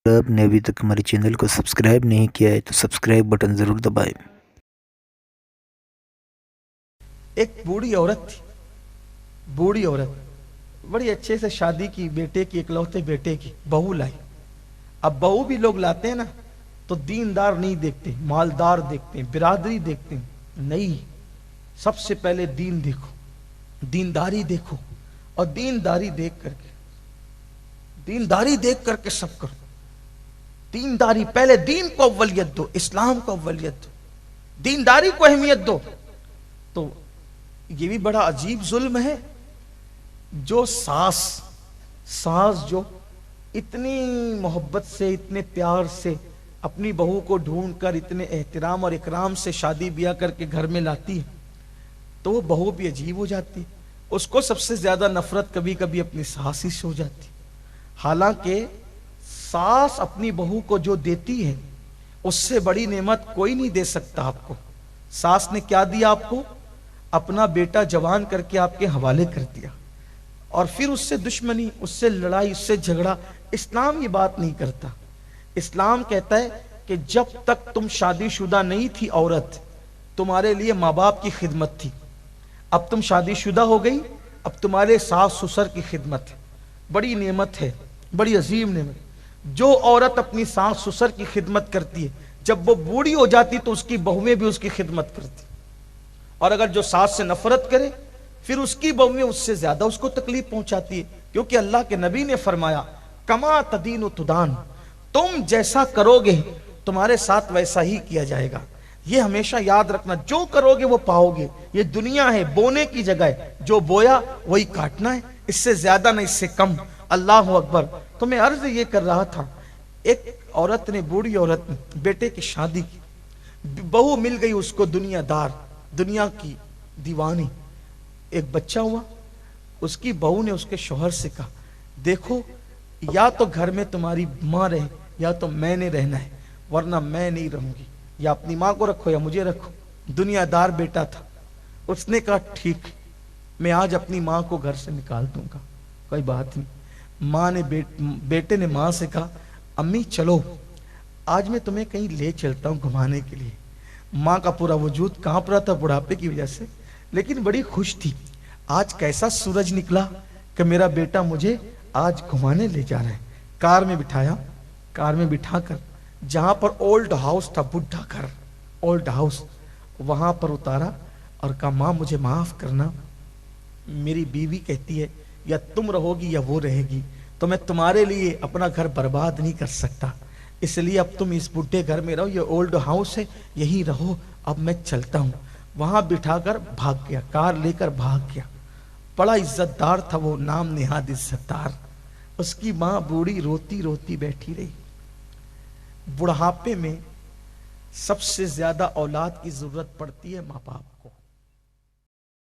آپ نے ابھی تک ہمارے چینل کو سبسکرائب نہیں کیا ہے تو سبسکرائب بٹن ضرور دبائیں۔ ایک بوڑھی عورت تھی، بوڑھی عورت بڑی اچھے سے شادی کی، بیٹے کی، اکلوتے بیٹے کی بہو لائی۔ اب بہو بھی لوگ لاتے ہیں نا تو دیندار نہیں دیکھتے، مالدار دیکھتے ہیں، برادری دیکھتے ہیں، نہیں، سب سے پہلے دین دیکھو، دینداری دیکھو، اور دینداری دیکھ کر کے سب کرو۔ دینداری پہلے، دین کو اولیت دو، اسلام کو اولیت دو، دینداری کو اہمیت دو۔ تو یہ بھی بڑا عجیب ظلم ہے، جو ساس جو اتنی محبت سے، اتنے پیار سے اپنی بہو کو ڈھونڈ کر، اتنے احترام اور اکرام سے شادی بیاہ کر کے گھر میں لاتی ہے، تو وہ بہو بھی عجیب ہو جاتی ہے۔ اس کو سب سے زیادہ نفرت کبھی کبھی اپنی ساس ہی سے ہو جاتی ہے۔ حالانکہ ساس اپنی بہو کو جو دیتی ہے اس سے بڑی نعمت کوئی نہیں دے سکتا آپ کو۔ ساس نے کیا دیا آپ کو؟ اپنا بیٹا جوان کر کے آپ کے حوالے کر دیا، اور پھر اس سے دشمنی، اس سے لڑائی، اس سے جھگڑا۔ اسلام یہ بات نہیں کرتا۔ اسلام کہتا ہے کہ جب تک تم شادی شدہ نہیں تھی عورت، تمہارے لیے ماں باپ کی خدمت تھی۔ اب تم شادی شدہ ہو گئی، اب تمہارے ساس سسر کی خدمت ہے۔ بڑی نعمت ہے، بڑی عظیم نعمت۔ جو عورت اپنی ساس سسر کی خدمت کرتی ہے، جب وہ بوڑھی ہو جاتی تو اس کی بہویں بھی اس کی خدمت کرتی، اور اگر جو ساس سے نفرت کرے پھر اس کی بہویں اس سے زیادہ اس کو تکلیف پہنچاتی ہے، کیونکہ اللہ کے نبی نے فرمایا کما تدین تدان، تم جیسا کرو گے تمہارے ساتھ ویسا ہی کیا جائے گا۔ یہ ہمیشہ یاد رکھنا، جو کرو گے وہ پاؤ گے۔ یہ دنیا ہے، بونے کی جگہ ہے، جو بویا وہی کاٹنا ہے، اس سے زیادہ نہ، اس سے کم۔ اللہ اکبر۔ تو میں عرض یہ کر رہا تھا، ایک عورت نے، بوڑھی عورت نے بیٹے کی شادی کی، بہو مل گئی اس کو دنیا دار، دنیا کی دیوانی۔ ایک بچہ ہوا، اس کی بہو نے اس کے شوہر سے کہا دیکھو، یا تو گھر میں تمہاری ماں رہے یا تو میں نے رہنا ہے، ورنہ میں نہیں رہوں گی، یا اپنی ماں کو رکھو یا مجھے رکھو۔ دنیا دار بیٹا تھا، اس نے کہا ٹھیک، میں آج اپنی ماں کو گھر سے نکال دوں گا، کوئی بات نہیں۔ ماں نے بیٹے نے ماں سے کہا امی چلو، آج میں تمہیں کہیں لے چلتا ہوں گھمانے کے لیے۔ ماں کا پورا وجود کانپ رہا تھا بڑھاپے کی وجہ سے، لیکن بڑی خوش تھی۔ آج کیسا سورج نکلا کہ میرا بیٹا مجھے آج گھمانے لے جا رہا ہے۔ کار میں بٹھایا، کار میں بٹھا کر جہاں پر اولڈ ہاؤس تھا، بڈھا گھر، اولڈ ہاؤس، وہاں پر اتارا اور کہا ماں مجھے معاف کرنا، میری بیوی کہتی ہے یا تم رہو گی یا وہ رہے گی، تو میں تمہارے لیے اپنا گھر برباد نہیں کر سکتا، اس لیے اب تم اس بڈھے گھر میں رہو، یہ اولڈ ہاؤس ہے، یہی رہو، اب میں چلتا ہوں۔ وہاں بٹھا کر بھاگ گیا، کار لے کر بھاگ گیا۔ بڑا عزت دار تھا وہ، نام نہاد عزت دار۔ اس کی ماں بوڑھی روتی روتی بیٹھی رہی۔ بڑھاپے میں سب سے زیادہ اولاد کی ضرورت پڑتی ہے ماں باپ